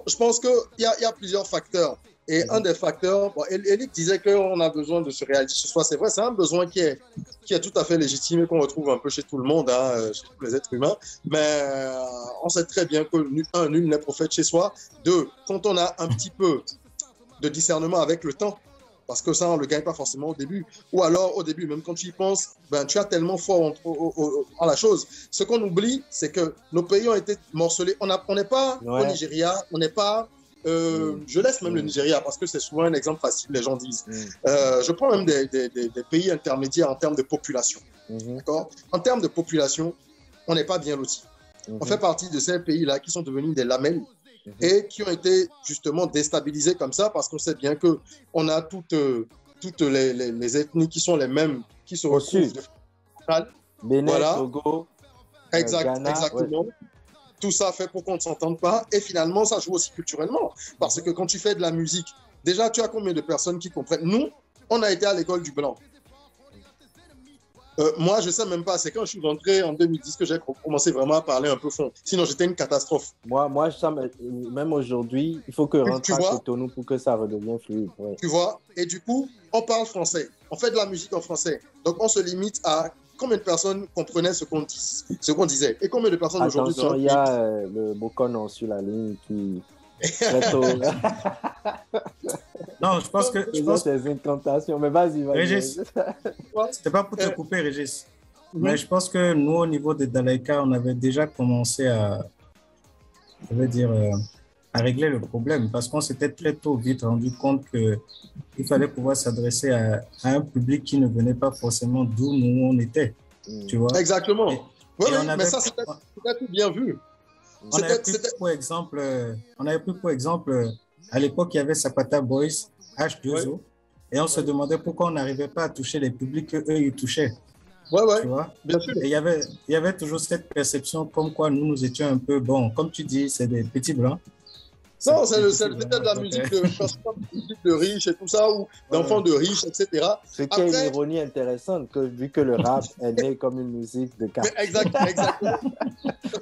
Je pense qu'il y a plusieurs facteurs. Et un des facteurs, Elick disait qu'on a besoin de se réaliser ce soir. C'est vrai, c'est un besoin qui est tout à fait légitime et qu'on retrouve un peu chez tout le monde, chez tous les êtres humains. Mais on sait très bien que, nul n'est prophète chez soi. Deux, quand on a un petit peu de discernement avec le temps, parce que ça, on ne le gagne pas forcément au début. Ou alors, au début, même quand tu y penses, tu as tellement fort en la chose. Ce qu'on oublie, c'est que nos pays ont été morcelés. On n'est pas au Nigeria, on n'est pas je laisse même le Nigeria parce que c'est souvent un exemple facile, les gens disent. Je prends même des pays intermédiaires en termes de population. D'accord? En termes de population, on n'est pas bien lotis. On fait partie de ces pays-là qui sont devenus des lamelles et qui ont été justement déstabilisés comme ça parce qu'on sait bien qu'on a toutes les ethnies qui sont les mêmes, qui se retrouvent de Bénin, Togo, Ghana, exactement. Ouais. Tout ça fait pour qu'on ne s'entende pas. Et finalement, ça joue aussi culturellement. Parce que quand tu fais de la musique, déjà, tu as combien de personnes qui comprennent? Nous, on a été à l'école du blanc. Moi, je ne sais même pas. C'est quand je suis rentré en 2010 que j'ai commencé vraiment à parler un peu fond. Sinon, j'étais une catastrophe. Moi, même aujourd'hui, il faut que rentre à Cotonou pour que ça redevienne fluide. Ouais. Tu vois? Et du coup, on parle français. On fait de la musique en français. Donc, on se limite à combien de personnes comprenaient ce qu'on disait? Et combien de personnes aujourd'hui... Attention, il y a le Bokonon sur la ligne qui... Non, je pense que... C'est une tentation, mais vas-y. Régis, c'était pas pour te couper, Régis. Mais je pense que nous, au niveau de Dalaïka, on avait déjà commencé à régler le problème parce qu'on s'était très tôt vite rendu compte qu'il fallait pouvoir s'adresser à un public qui ne venait pas forcément d'où nous on était. Tu vois? Exactement. Mais ça, c'était tout bien vu. On avait pris pour exemple, à l'époque, il y avait Zapata Boys, H2O, et on se demandait pourquoi on n'arrivait pas à toucher les publics qu'eux, ils touchaient. Ouais, tu vois? Bien sûr. Et il y avait toujours cette perception comme quoi nous étions un peu, bon, comme tu dis, c'est des petits blancs. Non, c'est peut-être de la musique de riches et tout ça, ou d'enfants de riches, etc. Ce qui est une ironie intéressante, vu que le rap est né comme une musique de quartier. Exactement.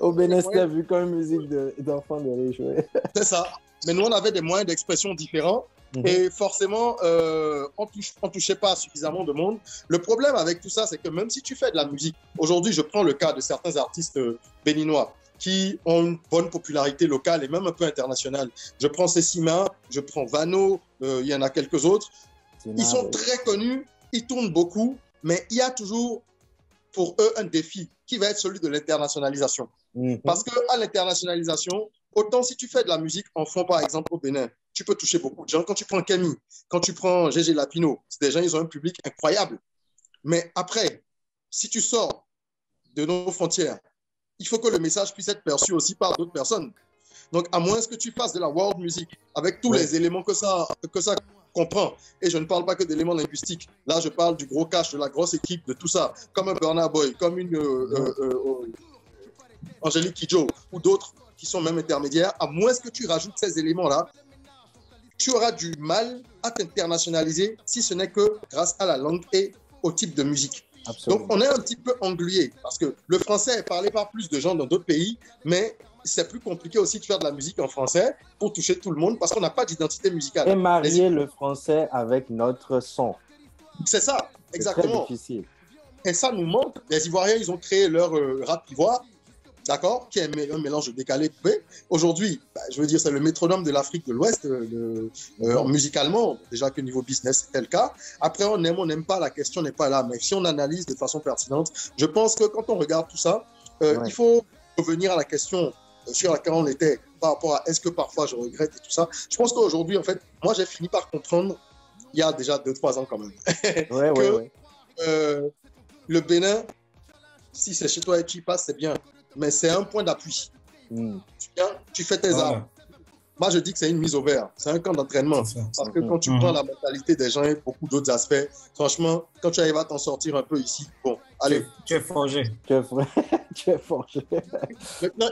Au Bénin, c'était vu comme une musique d'enfants de riches. Ouais. C'est ça. Mais nous, on avait des moyens d'expression différents. Et forcément, on touchait pas suffisamment de monde. Le problème avec tout ça, c'est que même si tu fais de la musique, aujourd'hui, je prends le cas de certains artistes béninois qui ont une bonne popularité locale et même un peu internationale. Je prends Sessima, je prends Vano, il y en a quelques autres. Ils sont très connus, ils tournent beaucoup, mais il y a toujours pour eux un défi qui va être celui de l'internationalisation. Parce qu'à l'internationalisation, autant si tu fais de la musique en fond, par exemple, au Bénin, tu peux toucher beaucoup de gens. Quand tu prends Camille, quand tu prends Gégé Lapino, c'est des gens, ils ont un public incroyable. Mais après, si tu sors de nos frontières, il faut que le message puisse être perçu aussi par d'autres personnes. Donc, à moins que tu fasses de la world music avec tous les éléments que ça comprend, et je ne parle pas que d'éléments linguistiques, là, je parle du gros cash, de la grosse équipe, de tout ça, comme un Burna Boy, comme une Angélique Kidjo, ou d'autres qui sont même intermédiaires, à moins que tu rajoutes ces éléments-là, tu auras du mal à t'internationaliser si ce n'est que grâce à la langue et au type de musique. Absolument. Donc, on est un petit peu englué parce que le français est parlé par plus de gens dans d'autres pays, mais c'est plus compliqué aussi de faire de la musique en français pour toucher tout le monde parce qu'on n'a pas d'identité musicale. Et marier le français avec notre son. C'est ça, exactement. C'est très difficile. Et ça nous manque. Les Ivoiriens, ils ont créé leur rap ivoire, d'accord, qui est un mélange décalé coupé. Aujourd'hui, je veux dire, c'est le métronome de l'Afrique de l'Ouest, musicalement, déjà que niveau business, c'était le cas. Après, on n'aime pas, la question n'est pas là. Mais si on analyse de façon pertinente, je pense que quand on regarde tout ça, il faut revenir à la question sur laquelle on était par rapport à est-ce que parfois je regrette et tout ça. Je pense qu'aujourd'hui, en fait, moi, j'ai fini par comprendre, il y a déjà 2-3 ans quand même, le Bénin, si c'est chez toi et tu y passes, c'est bien. Mais c'est un point d'appui. Tu viens, tu fais tes armes. Moi, je dis que c'est une mise au vert. C'est un camp d'entraînement. Parce que quand tu prends la mentalité des gens et beaucoup d'autres aspects, franchement, quand tu arrives à t'en sortir un peu ici, bon, allez. Tu es forgé. Tu es forgé. Maintenant,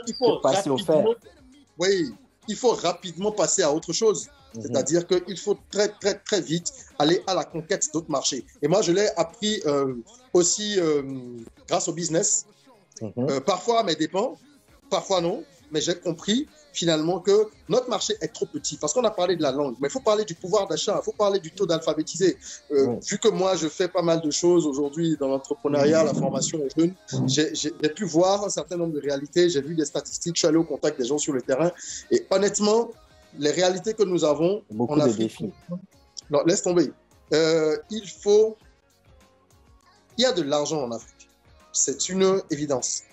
il faut rapidement passer à autre chose. C'est-à-dire qu'il faut très, très, très vite aller à la conquête d'autres marchés. Et moi, je l'ai appris aussi grâce au business. Parfois à mes dépens, parfois non, mais j'ai compris finalement que notre marché est trop petit parce qu'on a parlé de la langue, mais il faut parler du pouvoir d'achat, il faut parler du taux d'alphabétisé. Vu que moi je fais pas mal de choses aujourd'hui dans l'entrepreneuriat, la formation aux jeunes, j'ai pu voir un certain nombre de réalités, j'ai vu des statistiques, je suis allé au contact des gens sur le terrain et honnêtement, les réalités que nous avons en Afrique, non, laisse tomber. Il y a de l'argent en Afrique. C'est une évidence.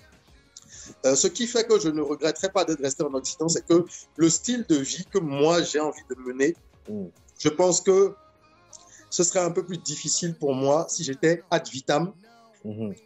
Ce qui fait que je ne regretterais pas d'être resté en Occident, c'est que le style de vie que moi j'ai envie de mener, je pense que ce serait un peu plus difficile pour moi si j'étais ad vitam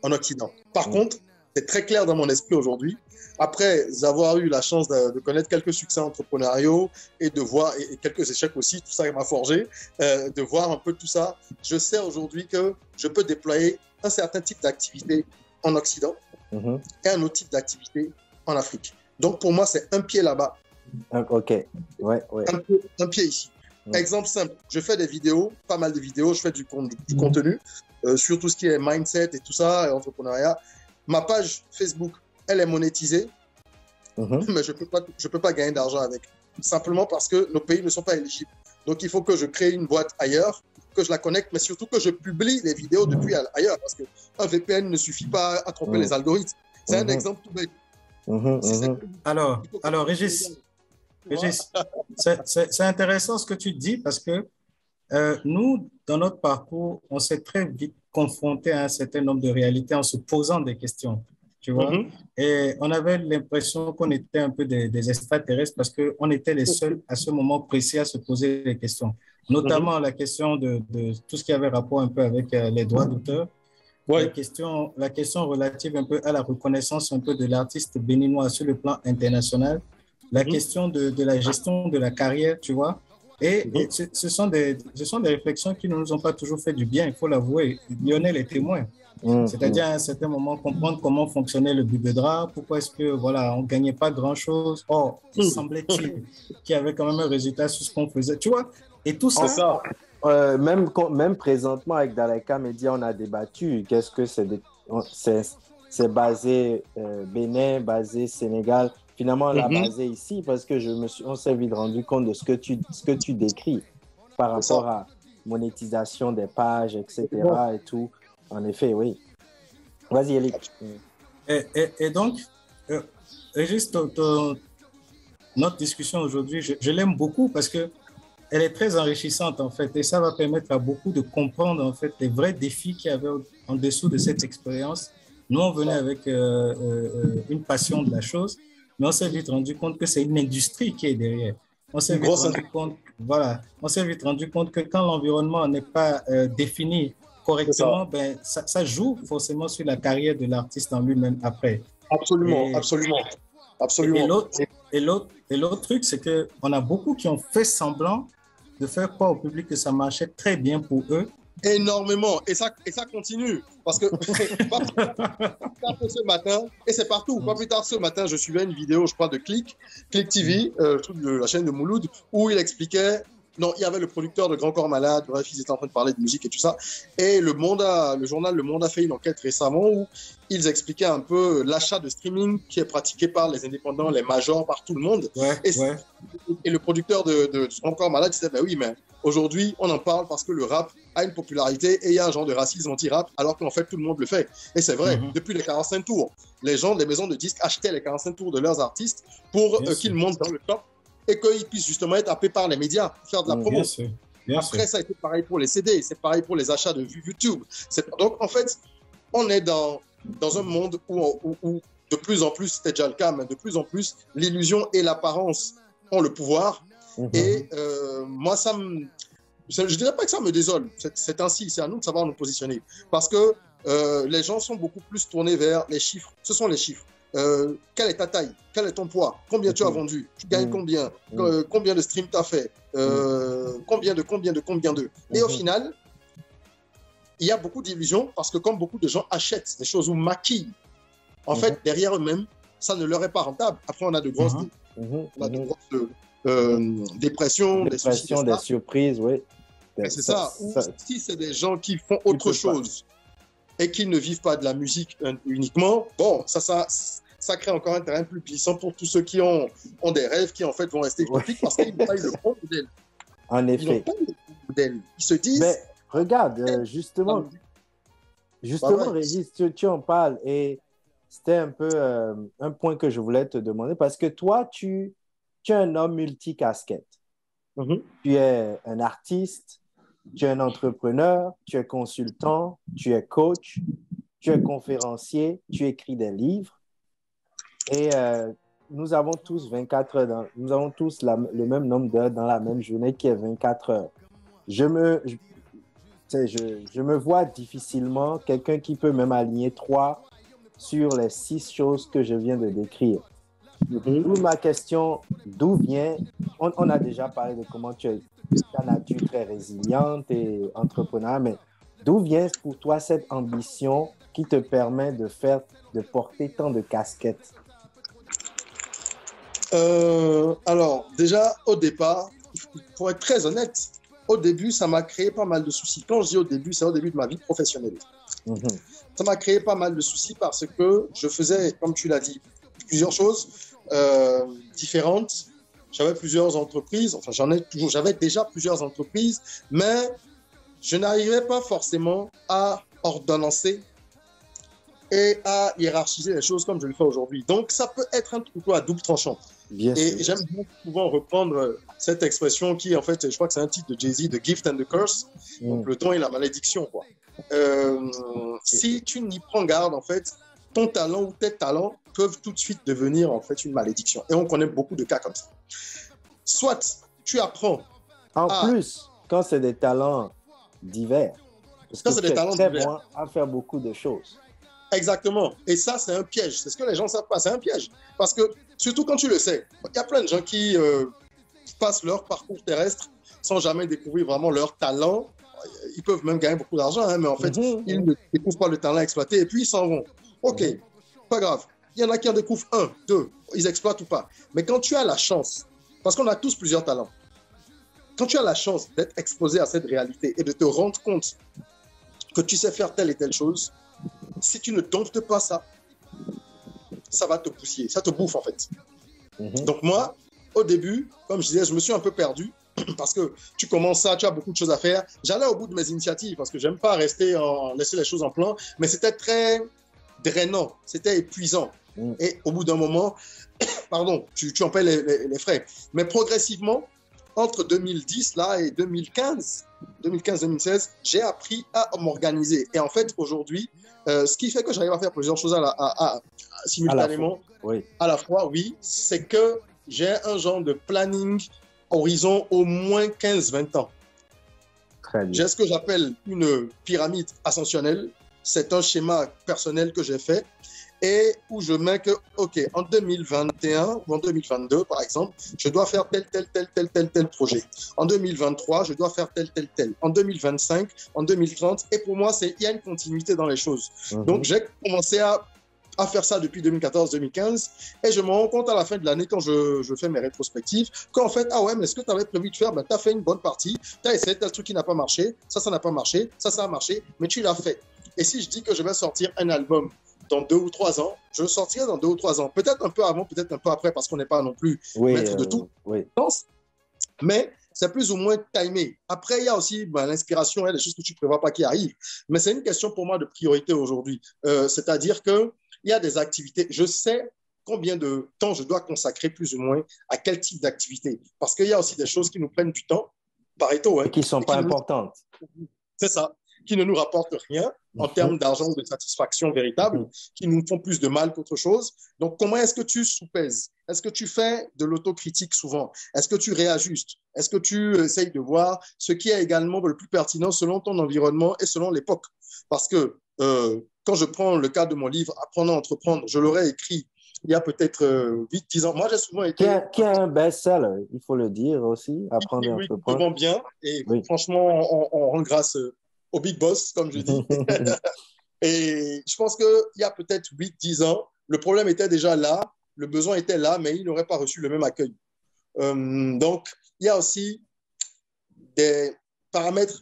en Occident. Par contre, c'est très clair dans mon esprit aujourd'hui. Après avoir eu la chance de connaître quelques succès entrepreneuriaux et de voir, et quelques échecs aussi, tout ça m'a forgé, de voir un peu tout ça, je sais aujourd'hui que je peux déployer un certain type d'activité en Occident et un autre type d'activité en Afrique. Donc pour moi, c'est un pied là-bas. Ok, ouais. Un pied ici. Exemple simple, je fais des vidéos, pas mal de vidéos, je fais du contenu sur tout ce qui est mindset et tout ça, et entrepreneuriat. Ma page Facebook, elle est monétisée, mais je peux pas gagner d'argent avec. Simplement parce que nos pays ne sont pas éligibles. Donc, il faut que je crée une boîte ailleurs, que je la connecte, mais surtout que je publie les vidéos depuis ailleurs, parce qu'un VPN ne suffit pas à tromper les algorithmes. C'est un exemple tout bête. Alors, Régis, c'est intéressant ce que tu dis parce que nous, dans notre parcours, on s'est très vite confronté à un certain nombre de réalités en se posant des questions, tu vois. Et on avait l'impression qu'on était un peu des extraterrestres parce qu'on était les seuls à ce moment précis à se poser des questions, notamment la question de tout ce qui avait rapport un peu avec les droits d'auteur. La question relative un peu à la reconnaissance un peu de l'artiste béninois sur le plan international, la question de la gestion de la carrière, tu vois. Et ce sont des réflexions qui ne nous ont pas toujours fait du bien, il faut l'avouer. Lionel est témoin. C'est-à-dire à un certain moment comprendre comment fonctionnait le but de drap, pourquoi est-ce que voilà, on gagnait pas grand-chose. Or, il semblait-il qu'il y avait quand même un résultat sur ce qu'on faisait, tu vois. Et tout ça. Même présentement avec Daleka Media, on a débattu. Qu'est-ce que c'est basé Bénin, basé Sénégal. Finalement, on l'a basé ici parce que on s'est vite rendu compte de ce que tu décris par rapport à monétisation des pages, etc. et tout. En effet, oui. Vas-y, Elie. Et donc, Régis, notre discussion aujourd'hui, je l'aime beaucoup parce que elle est très enrichissante en fait et ça va permettre à beaucoup de comprendre en fait les vrais défis qu'il y avait en dessous de cette expérience. Nous, on venait avec une passion de la chose, mais on s'est vite rendu compte que c'est une industrie qui est derrière. On s'est vite rendu compte que quand l'environnement n'est pas défini correctement, ben, ça joue forcément sur la carrière de l'artiste en lui-même après. Absolument. Et l'autre truc, c'est qu'on a beaucoup qui ont fait semblant de faire croire au public que ça marchait très bien pour eux. Énormément. Et ça continue. Parce que ce matin, et c'est partout, pas plus tard ce matin, je suivais une vidéo, je crois, de Click TV, de la chaîne de Mouloud, où il expliquait. Non, il y avait le producteur de Grand Corps Malade, bref, ils étaient en train de parler de musique et tout ça. Et le journal Le Monde a fait une enquête récemment où ils expliquaient un peu l'achat de streaming qui est pratiqué par les indépendants, les majors, par tout le monde. Et le producteur de Grand Corps Malade disait, ben oui, mais aujourd'hui, on en parle parce que le rap a une popularité et il y a un genre de racisme anti-rap, alors qu'en fait, tout le monde le fait. Et c'est vrai, depuis les 45 tours, les maisons de disques achetaient les 45 tours de leurs artistes pour qu'ils montent dans le top et qu'ils puissent justement être happés par les médias, faire de la promo. Après, ça a été pareil pour les CD, c'est pareil pour les achats de YouTube. Donc, en fait, on est dans un monde où de plus en plus, c'était déjà le cas, mais de plus en plus, l'illusion et l'apparence ont le pouvoir. Et moi, je ne dirais pas que ça me désole, c'est ainsi, c'est à nous de savoir nous positionner. Parce que les gens sont beaucoup plus tournés vers les chiffres. Ce sont les chiffres. Quelle est ta taille? Quel est ton poids? Combien tu as vendu? Tu gagnes combien? Combien de streams tu as fait? Combien de? Et au final, il y a beaucoup d'illusions parce que comme beaucoup de gens achètent des choses ou maquillent, en fait, derrière eux-mêmes, ça ne leur est pas rentable. Après, on a de grosses, dépressions, des surprises, oui. C'est ça. Si c'est des gens qui font autre chose et qui ne vivent pas de la musique uniquement, bon, ça crée encore un terrain plus glissant pour tous ceux qui ont des rêves qui en fait vont rester utopiques parce qu'ils n'ont pas eu le bon modèle. En effet. Ils n'ont pas eu le bon modèle. Ils se disent... Mais regarde, justement, Régis, tu en parles et c'était un peu un point que je voulais te demander parce que toi, tu es un homme multicasquette. Tu es un artiste, tu es un entrepreneur, tu es consultant, tu es coach, tu es conférencier, tu écris des livres. Et nous avons tous 24 heures, nous avons tous le même nombre d'heures dans la même journée qui est 24 heures. Je me vois difficilement quelqu'un qui peut même aligner 3 sur les 6 choses que je viens de décrire. D'où ma question, d'où vient, on a déjà parlé de comment tu es ta nature très résiliente et entrepreneur, mais d'où vient pour toi cette ambition qui te permet de porter tant de casquettes? Alors, déjà, au départ, pour être très honnête, au début, ça m'a créé pas mal de soucis. Quand je dis au début, c'est au début de ma vie professionnelle. Ça m'a créé pas mal de soucis parce que je faisais, comme tu l'as dit, plusieurs choses différentes. J'avais plusieurs entreprises, enfin j'avais déjà plusieurs entreprises, mais je n'arrivais pas forcément à ordonnancer et à hiérarchiser les choses comme je le fais aujourd'hui. Donc ça peut être un couteau à double tranchant. Bien et sûr. j'aime souvent reprendre cette expression qui, en fait, je crois que c'est un titre de Jay-Z, The Gift and the Curse, donc le don et la malédiction, quoi. Si tu n'y prends garde, en fait, ton talent ou tes talents peuvent tout de suite devenir, en fait, une malédiction. Et on connaît beaucoup de cas comme ça. Soit tu apprends En plus, quand c'est des talents divers, parce Quand que c'est tu des es talents très divers. bon à faire beaucoup de choses. Exactement. Et ça, c'est un piège. C'est ce que les gens ne savent pas. C'est un piège. Parce que, surtout quand tu le sais, il y a plein de gens qui passent leur parcours terrestre sans jamais découvrir vraiment leur talent. Ils peuvent même gagner beaucoup d'argent, hein, mais en fait, ils ne découvrent pas le talent exploité et puis ils s'en vont. OK, pas grave. Il y en a qui en découvrent 1, 2, ils exploitent ou pas. Mais quand tu as la chance, parce qu'on a tous plusieurs talents, quand tu as la chance d'être exposé à cette réalité et de te rendre compte que tu sais faire telle et telle chose, si tu ne domptes pas ça, ça va te bousiller, ça te bouffe en fait. Donc moi, au début, comme je disais, je me suis un peu perdu parce que tu commences ça, tu as beaucoup de choses à faire. J'allais au bout de mes initiatives parce que j'aime pas laisser les choses en plan, mais c'était très drainant, c'était épuisant. Et au bout d'un moment, pardon, tu en paies les frais. Mais progressivement, entre 2010 là, et 2015-2016, j'ai appris à m'organiser. Et en fait, aujourd'hui, ce qui fait que j'arrive à faire plusieurs choses simultanément, à la fois, oui, c'est que j'ai un genre de planning horizon au moins 15-20 ans. Très bien. J'ai ce que j'appelle une pyramide ascensionnelle. C'est un schéma personnel que j'ai fait et où je mets que, OK, en 2021 ou en 2022, par exemple, je dois faire tel projet. En 2023, je dois faire tel. En 2025, en 2030. Et pour moi, il y a une continuité dans les choses. Donc, j'ai commencé à faire ça depuis 2014-2015 et je me rends compte à la fin de l'année quand je fais mes rétrospectives qu'en fait, ah ouais, mais ce que tu avais prévu de faire, ben, tu as fait une bonne partie, tu as essayé tel truc qui n'a pas marché, ça n'a pas marché, ça a marché, mais tu l'as fait. Et si je dis que je vais sortir un album dans 2 ou 3 ans, je le sortirai dans 2 ou 3 ans. Peut-être un peu avant, peut-être un peu après, parce qu'on n'est pas non plus maître de tout. Mais c'est plus ou moins timé. Après, il y a aussi l'inspiration, il y a des choses que tu ne prévois pas qui arrivent. Mais c'est une question pour moi de priorité aujourd'hui. C'est-à-dire qu'il y a des activités. Je sais combien de temps je dois consacrer plus ou moins à quel type d'activité. Parce qu'il y a aussi des choses qui nous prennent du temps, Pareto. Et qui ne sont pas importantes. C'est ça, qui ne nous rapportent rien en termes d'argent ou de satisfaction véritable, qui nous font plus de mal qu'autre chose. Donc, comment est-ce que tu soupèses? Est-ce que tu fais de l'autocritique souvent? Est-ce que tu réajustes? Est-ce que tu essayes de voir ce qui est également le plus pertinent selon ton environnement et selon l'époque? Parce que quand je prends le cas de mon livre « Apprendre à entreprendre », je l'aurais écrit il y a peut-être 8-10 ans. Moi, j'ai souvent été... Qui est un best-seller, il faut le dire aussi, Apprendre à entreprendre. Vraiment bien. Et franchement, on rend grâce au big boss, comme je dis. Et je pense qu'il y a peut-être 8-10 ans, le problème était déjà là, le besoin était là, mais il n'aurait pas reçu le même accueil. Donc, il y a aussi des paramètres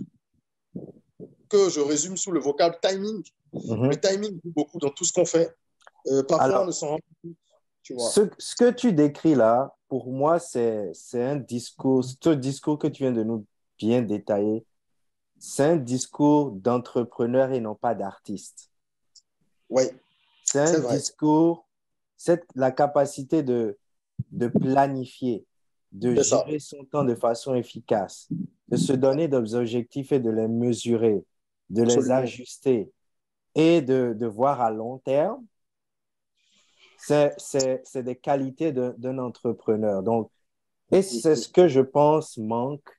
que je résume sous le vocable timing. Le timing joue beaucoup dans tout ce qu'on fait. Parfois, alors, on ne s'en rend pas compte. Tu vois. Ce que tu décris là, pour moi, c'est un discours, ce discours que tu viens de nous bien détailler, c'est un discours d'entrepreneur et non pas d'artiste. Oui. C'est un discours, c'est la capacité de planifier, de gérer son temps de façon efficace, de se donner des objectifs et de les mesurer, de les ajuster et de voir à long terme c'est des qualités d'un entrepreneur. Donc, et c'est ce que je pense manque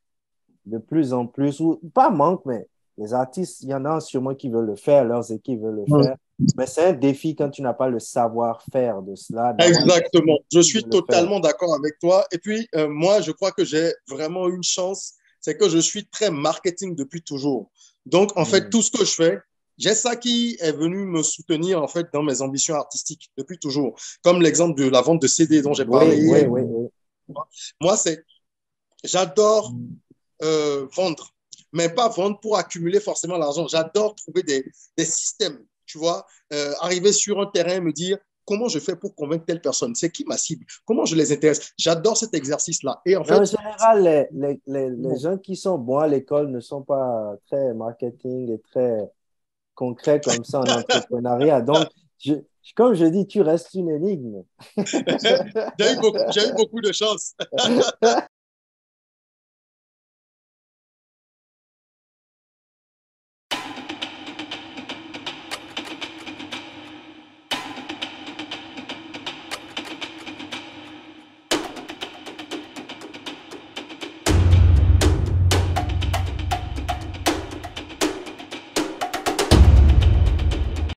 de plus en plus, ou pas manque, mais les artistes, il y en a sûrement qui veulent le faire, leurs équipes veulent le faire, mais c'est un défi quand tu n'as pas le savoir-faire de cela. Exactement, je suis totalement d'accord avec toi. Et puis, moi, je crois que j'ai vraiment une chance, c'est que je suis très marketing depuis toujours. Donc, en fait, tout ce que je fais, j'ai ça qui est venu me soutenir, en fait, dans mes ambitions artistiques depuis toujours. Comme l'exemple de la vente de CD dont j'ai parlé. Oui. Moi, j'adore vendre, mais pas vendre pour accumuler forcément l'argent. J'adore trouver des systèmes, tu vois, arriver sur un terrain et me dire comment je fais pour convaincre telle personne, c'est qui ma cible, comment je les intéresse. J'adore cet exercice-là. Et en fait, général, les gens qui sont bons à l'école ne sont pas très marketing et très concrets comme ça en entrepreneuriat. Donc, comme je dis, tu restes une énigme. J'ai eu beaucoup de chance.